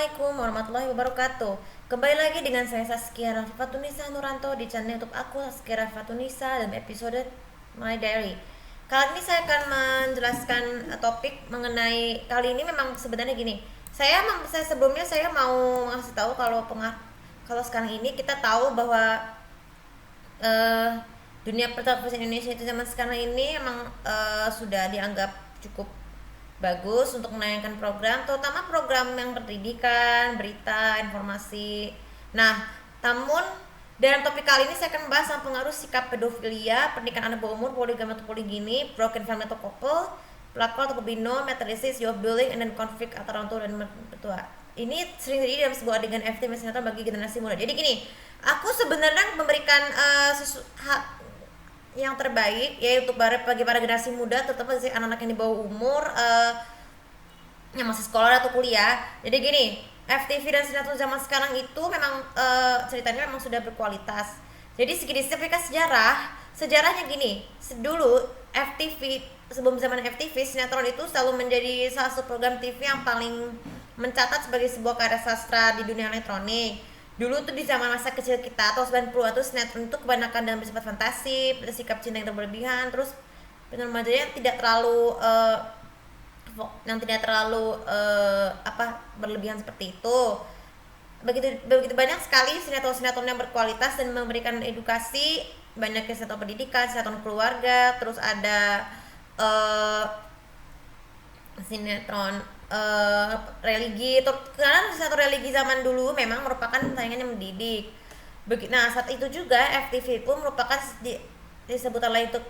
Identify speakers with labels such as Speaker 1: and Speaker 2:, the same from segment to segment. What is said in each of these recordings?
Speaker 1: Assalamualaikum warahmatullahi wabarakatuh. Kembali lagi dengan saya Saskia Rafifatunisa Nuranto di channel YouTube aku Saskia Rafifatunisa dan episode My Diary. Kali ini saya akan menjelaskan topik mengenai kali ini memang sebenarnya gini. Saya sebelumnya saya mau ngasih tahu kalau sekarang ini kita tahu bahwa eh, dunia pertelevisian Indonesia itu zaman sekarang ini emang sudah dianggap cukup bagus untuk menayangkan program, terutama program yang pendidikan, berita, informasi. Nah, namun dalam topik kali ini saya akan membahas tentang pengaruh sikap pedofilia, pernikahan anak bawah umur, poligami atau poligini, broken family atau couple, pelakor atau pembino, metathesis, youth bullying, and then konflik antara orang tua dan mertua. Ini sering terjadi dalam sebuah adegan FT sinetron bagi generasi muda. Jadi gini, aku sebenarnya memberikan yang terbaik ya untuk bagi para generasi muda, terutama si anak-anak yang di bawah umur yang masih sekolah atau kuliah. Jadi gini, FTV dan sinetron zaman sekarang itu memang ceritanya memang sudah berkualitas. Jadi sedikit sejarahnya gini. Dulu FTV, sebelum zaman FTV, sinetron itu selalu menjadi salah satu program TV yang paling mencatat sebagai sebuah karya sastra di dunia elektronik. Dulu tuh di zaman masa kecil kita atau 90-an tuh sinetron itu kebanyakan dalam bersifat fantasi, bersikap cinta yang berlebihan, terus remaja yang tidak terlalu berlebihan seperti itu. Begitu banyak sekali sinetron-sinetron yang berkualitas dan memberikan edukasi, banyak sinetron pendidikan, sinetron keluarga, terus ada sinetron religi. Karena sinetron religi zaman dulu memang merupakan tayangan yang mendidik. Nah, saat itu juga FTV pun merupakan disebutan lain untuk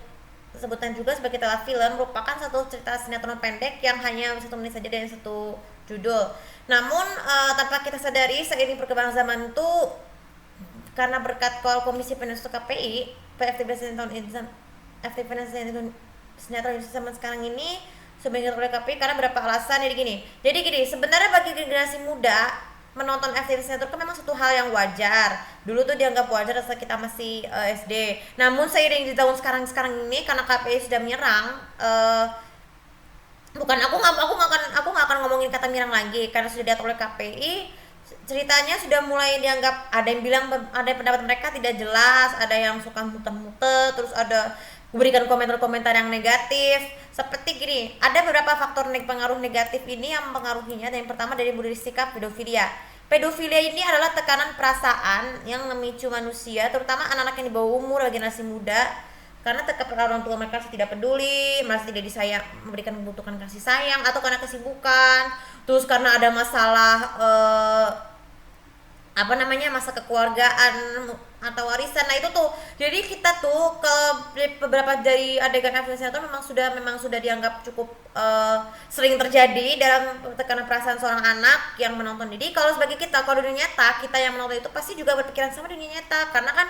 Speaker 1: sebutan juga sebagai telefilm, merupakan satu cerita sinetron pendek yang hanya 1 menit saja dan satu judul. Namun tanpa kita sadari, seiring perkembangan zaman itu, karena berkat Komisi Penasihat KPI, FTV sinetron zaman sekarang ini sebagai oleh KPI karena berapa alasan. Jadi gini, sebenarnya bagi generasi muda menonton FTV sinetron kan memang satu hal yang wajar. Dulu tuh dianggap wajar saat kita masih SD. Namun seiring di tahun sekarang ini, karena KPI sudah menyerang, aku nggak akan ngomongin kata menyerang lagi karena sudah diatur oleh KPI. Ceritanya sudah mulai dianggap, ada yang bilang, ada pendapat mereka tidak jelas, ada yang suka muter-muter, terus ada memberikan komentar-komentar yang negatif. Seperti gini, ada beberapa faktor pengaruh negatif ini yang mempengaruhinya. Dan yang pertama dari sikap pedofilia. Pedofilia ini adalah tekanan perasaan yang memicu manusia, terutama anak-anak yang di bawah umur, generasi muda, karena orang tua mereka tidak peduli, merasa tidak disayang, memberikan membutuhkan kasih sayang, atau karena kesibukan, terus karena ada masalah masa kekeluargaan atau warisan. Nah itu tuh, jadi kita tuh ke beberapa dari adegan FTV itu memang sudah dianggap cukup sering terjadi dalam tekanan perasaan seorang anak yang menonton. Jadi kalau sebagai kalau dunia nyata, kita yang menonton itu pasti juga berpikiran sama dunia nyata, karena kan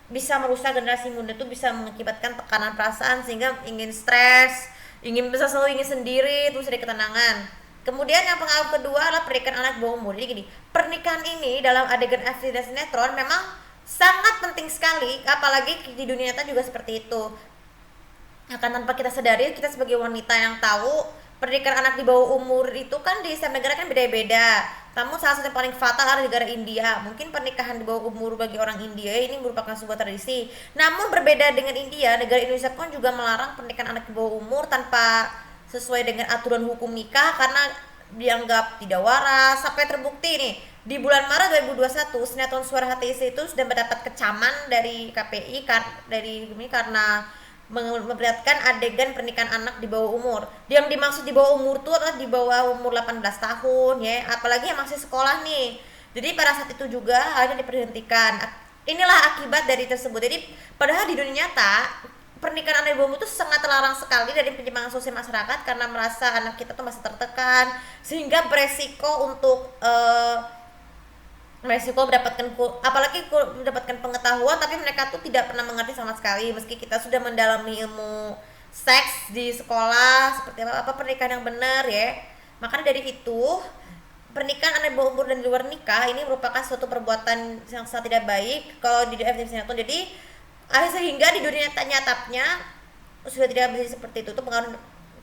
Speaker 1: bisa merusak generasi muda tuh, bisa mengakibatkan tekanan perasaan sehingga ingin stres, selalu ingin sendiri, terus ada ketenangan. Kemudian yang pengaruh kedua adalah pernikahan anak bawah umur. Jadi gini, pernikahan ini dalam adegan FTV dan sinetron memang sangat penting sekali, apalagi di dunia nyata juga seperti itu. Akan tanpa kita sadari, kita sebagai wanita yang tahu pernikahan anak di bawah umur itu kan di setiap negara kan beda-beda. Namun salah satu yang paling fatal adalah negara India. Mungkin pernikahan di bawah umur bagi orang India ini merupakan sebuah tradisi. Namun berbeda dengan India, negara Indonesia pun juga melarang pernikahan anak di bawah umur tanpa sesuai dengan aturan hukum nikah karena dianggap tidak waras. Sampai terbukti nih, di bulan Maret 2021 sinetron Suara Hati itu sudah mendapat kecaman dari KPI karena memperlihatkan adegan pernikahan anak di bawah umur. Yang dimaksud di bawah umur itu adalah di bawah umur 18 tahun ya, apalagi yang masih sekolah nih. Jadi pada saat itu juga hanya diberhentikan. Inilah akibat dari tersebut. Jadi padahal di dunia nyata pernikahan anak di bawah umur itu sangat terlarang sekali dari penyimpangan sosial masyarakat, karena merasa anak kita tuh masih tertekan, sehingga beresiko untuk mendapatkan pengetahuan, tapi mereka tuh tidak pernah mengerti sama sekali. Meski kita sudah mendalami ilmu seks di sekolah, seperti apa pernikahan yang benar ya. Makanya dari itu, pernikahan anak di bawah umur dan di luar nikah ini merupakan suatu perbuatan yang sangat tidak baik kalau di FTV sinetron. Jadi sehingga di dunia nyatanya sudah tidak bisa seperti itu. Pengaruh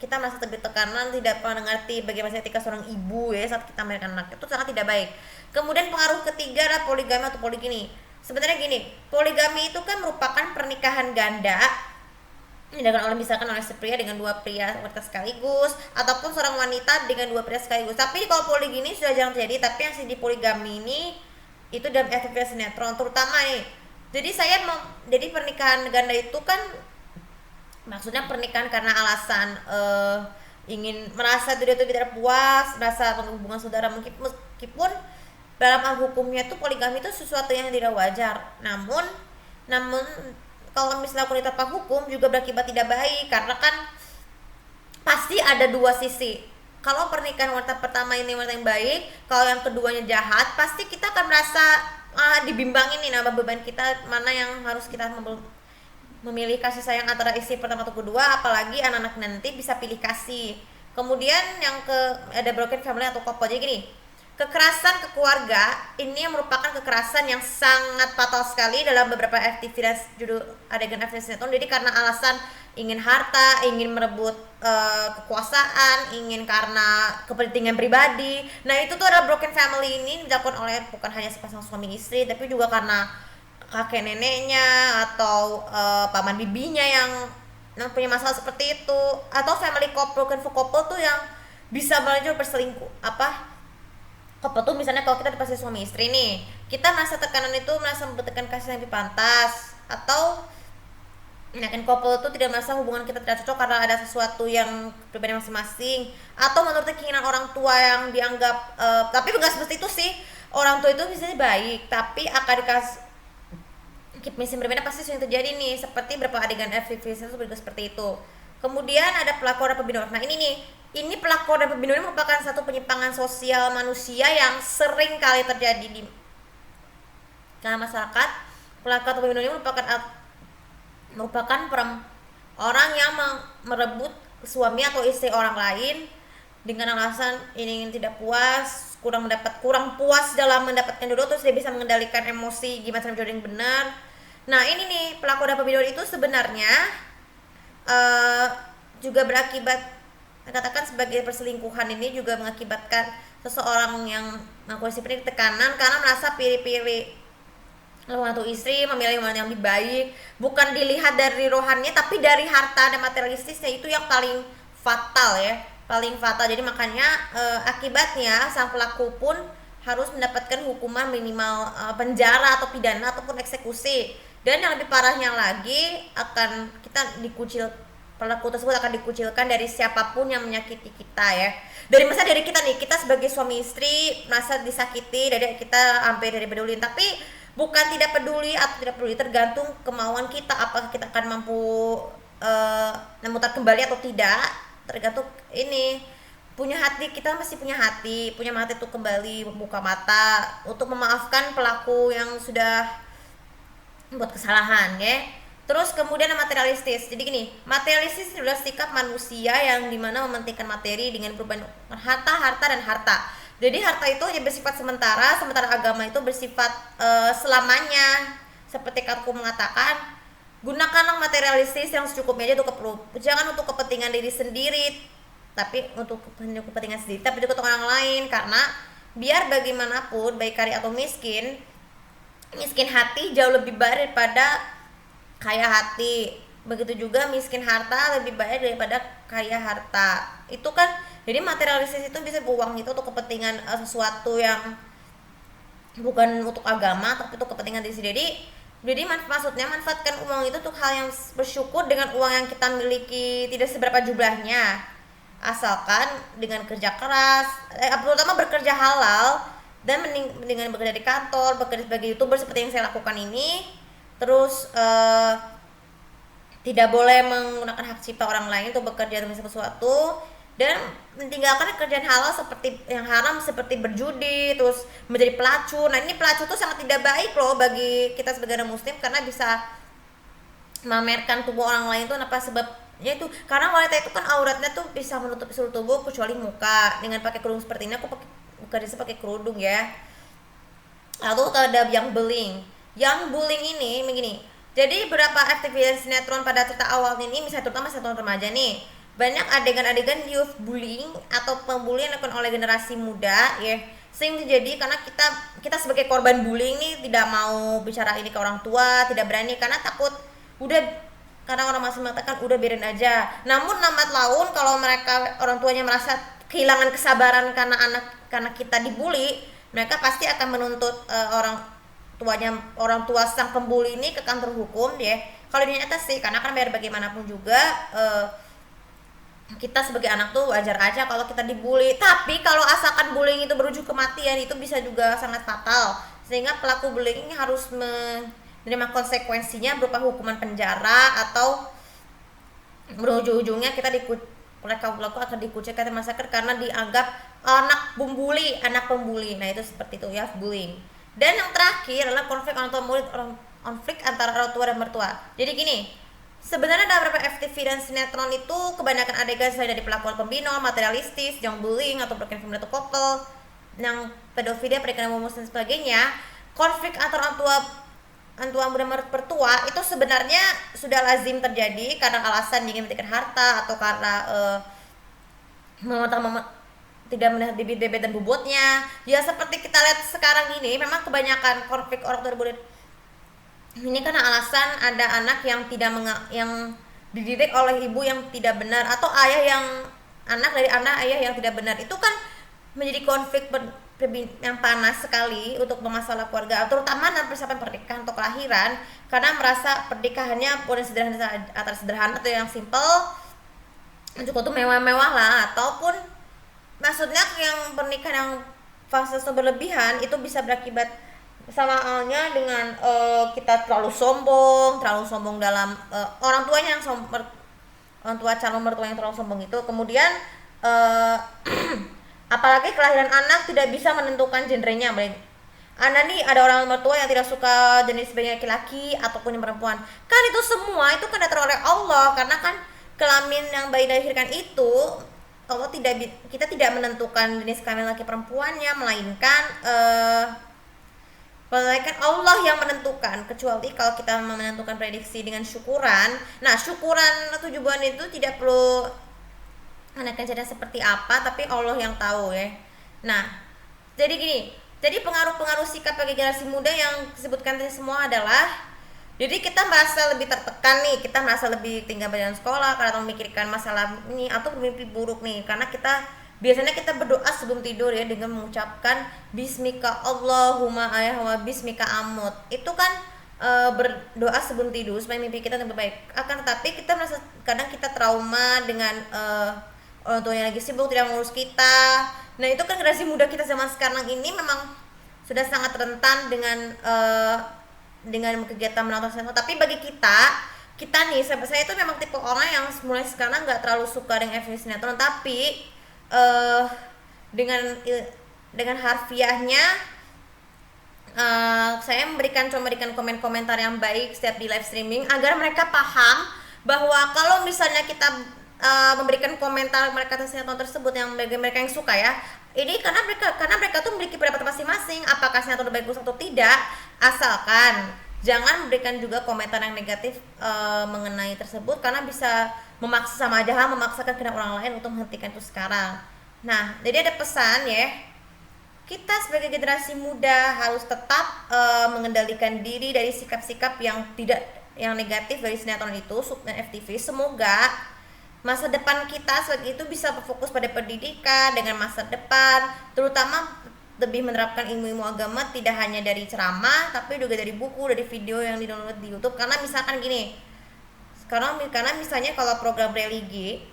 Speaker 1: kita merasa terjadi tekanan, tidak pernah mengerti bagaimana etika seorang ibu ya saat kita melahirkan anak, itu sangat tidak baik. Kemudian pengaruh ketiga adalah poligami atau poligini. Sebenarnya gini, poligami itu kan merupakan pernikahan ganda yang dilakukan oleh misalkan oleh pria dengan dua pria wanita sekaligus, ataupun seorang wanita dengan dua pria sekaligus. Tapi kalau poligini sudah jarang terjadi, tapi yang di poligami ini itu dalam FTV sinetron terutama nih. Jadi jadi pernikahan ganda itu kan maksudnya pernikahan karena alasan ingin merasa dia tuh tidak puas, merasa hubungan saudara, meskipun dalam hal hukumnya itu poligami itu sesuatu yang tidak wajar. Namun kalau misalnya aku tanpa hukum juga berakibat tidak baik, karena kan pasti ada dua sisi. Kalau pernikahan wanita pertama ini wanita yang baik, kalau yang keduanya jahat, pasti kita akan merasa dibimbangin nih nambah beban kita, mana yang harus kita memilih kasih sayang antara istri pertama atau kedua, apalagi anak-anak nanti bisa pilih kasih. Kemudian ada broken family atau couple. Jadi gini, kekerasan ke keluarga ini merupakan kekerasan yang sangat fatal sekali dalam beberapa aktivitas judul adegan sinetron. Jadi karena alasan ingin harta, ingin merebut kekuasaan, ingin karena kepentingan pribadi. Nah itu tuh adalah broken family ini dilakukan oleh bukan hanya sepasang suami istri, tapi juga karena kakek neneknya atau paman bibinya yang punya masalah seperti itu, atau family couple tuh yang bisa belajar berselingkuh. Couple tuh misalnya kalau kita dipasih suami istri nih, kita merasa tekanan itu merasa membutuhkan kasih yang lebih pantas, atau couple itu tidak merasa hubungan kita tidak cocok karena ada sesuatu yang berbeda masing-masing, atau menurut keinginan orang tua yang dianggap tapi bukan seperti itu sih, orang tua itu misalnya baik tapi akan dikasih mesin berbeda pasti sering terjadi nih, seperti beberapa adegan FTV itu juga seperti itu. Kemudian ada pelakor dan pembinor. Nah ini pelakor dan pembinor ini merupakan satu penyimpangan sosial manusia yang sering kali terjadi di masyarakat. Pelakor atau pembinor ini merupakan orang yang merebut suami atau istri orang lain dengan alasan ingin tidak puas, kurang puas dalam mendapatkan jodoh, terus dia bisa mengendalikan emosi gimana cara jodoh yang benar. Nah ini nih pelakor dan pembinor itu sebenarnya juga berakibat, katakan sebagai perselingkuhan ini juga mengakibatkan seseorang yang melakukan seperti tekanan karena merasa pilih-pilih atau istri, memilih yang lebih baik, bukan dilihat dari rohannya tapi dari harta dan materialistisnya, itu yang paling fatal ya, paling fatal. Jadi makanya akibatnya sang pelaku pun harus mendapatkan hukuman minimal penjara atau pidana ataupun eksekusi. Dan yang lebih parahnya lagi pelaku tersebut akan dikucilkan dari siapapun yang menyakiti kita ya. Dari kita nih, kita sebagai suami istri merasa disakiti, dari kita hampir dari peduli, tapi bukan tidak peduli atau tidak peduli, tergantung kemauan kita, apakah kita akan mampu memutar kembali atau tidak, tergantung ini punya hati, kita masih punya hati itu kembali membuka mata untuk memaafkan pelaku yang sudah membuat kesalahan ya. Terus kemudian materialistis. Jadi gini, materialistis adalah sikap manusia yang dimana mementingkan materi dengan perubahan harta dan harta. Jadi harta itu hanya bersifat sementara agama itu bersifat selamanya. Seperti aku mengatakan, gunakanlah materialistis yang secukupnya aja jangan untuk kepentingan diri sendiri, tapi untuk kepentingan sendiri, tapi juga untuk orang lain. Karena biar bagaimanapun baik kaya atau miskin hati jauh lebih baik daripada kaya hati. Begitu juga miskin harta lebih baik daripada kaya harta. Itu kan, jadi materialistis itu bisa uang itu untuk kepentingan sesuatu yang bukan untuk agama tapi untuk kepentingan diri sendiri. Jadi maksudnya manfaatkan uang itu untuk hal yang bersyukur dengan uang yang kita miliki tidak seberapa jumlahnya, asalkan dengan kerja keras, terutama bekerja halal, dan dengan bekerja di kantor, bekerja sebagai YouTuber seperti yang saya lakukan ini. Terus tidak boleh menggunakan hak cipta orang lain untuk bekerja atau sesuatu, dan meninggalkan kerjaan halal seperti yang haram seperti berjudi, terus menjadi pelacur. Nah ini pelacur tuh sangat tidak baik loh bagi kita sebagai orang muslim, karena bisa memamerkan tubuh orang lain tuh. Apa sebabnya itu? Karena wanita itu kan auratnya tuh bisa menutup seluruh tubuh kecuali muka. Dengan pakai kerudung seperti ini, aku pakai kerudung ya. Lalu ada yang bullying ini begini. Jadi beberapa aktivitas sinetron pada cerita awal ini, misalnya terutama sinetron remaja nih, banyak adegan-adegan youth bullying atau pembulian yang dilakukan oleh generasi muda ya, sering terjadi karena kita sebagai korban bullying nih tidak mau bicara ini ke orang tua, tidak berani karena takut, udah, karena orang masih mengatakan udah biarin aja. Namun lambat laun kalau mereka orang tuanya merasa kehilangan kesabaran karena kita dibully, mereka pasti akan menuntut orang tua sang pembuli ini ke kantor hukum ya. Kalau di nyata sih, karena kan biar bagaimanapun juga kita sebagai anak tuh wajar aja kalau kita dibully, tapi kalau asalkan bullying itu berujung kematian itu bisa juga sangat fatal, sehingga pelaku bullying ini harus menerima konsekuensinya berupa hukuman penjara atau berujung-ujungnya mereka pelaku akan dikucilkan massacre karena dianggap anak pembuli. Nah itu seperti itu ya, bullying. Dan yang terakhir adalah konflik antara orang tua dan mertua. Jadi gini, sebenarnya dalam beberapa FTV dan sinetron itu kebanyakan adegan selain dari pelakuan pembinol, materialistis, yang bullying atau broken family atau couple, yang pedofilia, pernikahan homoseksual dan sebagainya, konflik antara orang tua dan mertua itu sebenarnya sudah lazim terjadi karena alasan ingin mendapatkan harta atau karena tidak melihat bibit-bibit dan bobotnya. Ya seperti kita lihat sekarang ini, memang kebanyakan konflik orang tua dan ini karena alasan ada anak yang yang dididik oleh ibu yang tidak benar, atau anak dari ayah yang tidak benar. Itu kan menjadi konflik yang panas sekali untuk masalah keluarga, terutama dalam persiapan pernikahan atau kelahiran, karena merasa pernikahannya boleh sederhana atau yang simple, cukup tuh mewah-mewah lah, ataupun maksudnya yang pernikahan yang fase berlebihan itu bisa berakibat sama halnya dengan kita terlalu sombong dalam orang tuanya yang orang tua calon mertua yang terlalu sombong itu. Kemudian apalagi kelahiran anak tidak bisa menentukan genrenya. Ada orang mertua yang tidak suka jenis bayi laki-laki ataupun yang perempuan, kan itu semua itu kan datang oleh Allah, karena kan kelamin yang bayi dilahirkan itu Allah kita tidak menentukan jenis kelamin laki perempuannya, melainkan Allah yang menentukan, kecuali kalau kita menentukan prediksi dengan syukuran. Nah, syukuran 7 bulan itu tidak perlu anaknya jadi seperti apa, tapi Allah yang tahu ya. Nah, jadi gini, jadi pengaruh-pengaruh sikap bagi generasi muda yang disebutkan tadi semua adalah, jadi kita merasa lebih tertekan nih, kita merasa lebih tinggal berjalan sekolah karena memikirkan masalah ini atau bermimpi buruk nih, karena biasanya kita berdoa sebelum tidur ya dengan mengucapkan Bismika Allahumma ayah wa Bismika amut. Itu kan berdoa sebelum tidur supaya mimpi kita lebih baik. Akan tetapi kita merasa kadang kita trauma dengan orang tua yang lagi sibuk tidak mengurus kita. Nah itu kan generasi muda kita zaman sekarang ini memang sudah sangat rentan dengan kegiatan menonton sinetron. Tapi bagi kita nih, saya itu memang tipe orang yang mulai sekarang nggak terlalu suka dengan FTV sinetron, tapi dengan harfiahnya saya memberikan komen-komentar yang baik setiap di live streaming agar mereka paham bahwa kalau misalnya kita memberikan komentar mereka atas sinetron tersebut yang bagi mereka yang suka ya, ini karena mereka tuh memiliki pendapat masing-masing apakah sinetron bagus atau tidak, asalkan jangan memberikan juga komentar yang negatif mengenai tersebut, karena bisa memaksakan kehendak orang lain untuk menghentikan itu sekarang. Nah, jadi ada pesan ya, kita sebagai generasi muda harus tetap mengendalikan diri dari sikap-sikap yang negatif dari sinetron itu dan FTV. Semoga masa depan kita sebagai itu bisa berfokus pada pendidikan dengan masa depan, terutama lebih menerapkan ilmu-ilmu agama, tidak hanya dari ceramah tapi juga dari buku, dari video yang di-download di YouTube. Karena misalkan gini, karena misalnya kalau program religi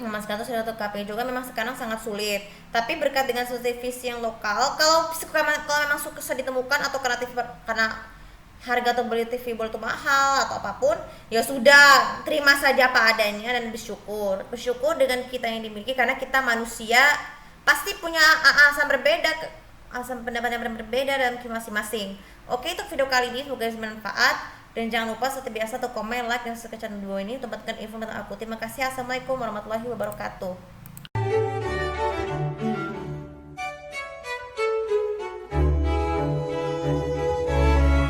Speaker 1: memang sekarang sudah tercapai juga, memang sekarang sangat sulit, tapi berkat dengan televisi yang lokal, kalau memang susah ditemukan atau karena harga atau beli TV boleh itu mahal atau apapun, ya sudah, terima saja apa adanya dan bersyukur dengan kita yang dimiliki, karena kita manusia pasti punya alasan pendapat yang berbeda dalam masing-masing. Oke, itu video kali ini, semoga bermanfaat, dan jangan lupa seperti biasa untuk komen, like, dan subscribe channel video ini untuk mendapatkan info tentang aku. Terima kasih. Assalamualaikum warahmatullahi wabarakatuh.